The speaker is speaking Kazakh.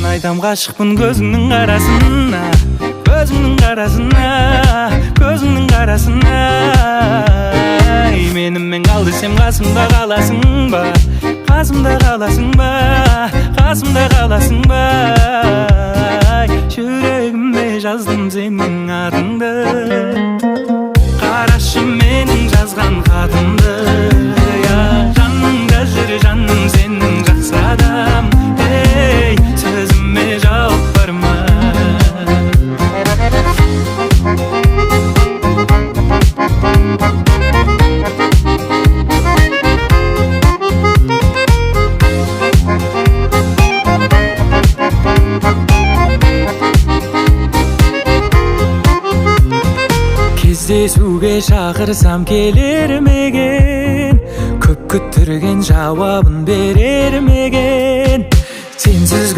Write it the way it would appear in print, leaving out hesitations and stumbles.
Айтам ғашықпын көзіңнің қарасына, көзіңнің қарасына, көзіңнің қарасына. Менімен қал десем қасымда қаласың ба, қасымда қаласың ба, қасымда қаласың ба. Жүрегімде жаздым сенің атыңды, қарашы менің жазған хатымды. Жаныңда жүр жаным сенің жақсы адам, ей, сөзіме жауап бар ма? Кездесуге шақырсам келер меген, көп күттірген жауабын берер меген. Сенсіз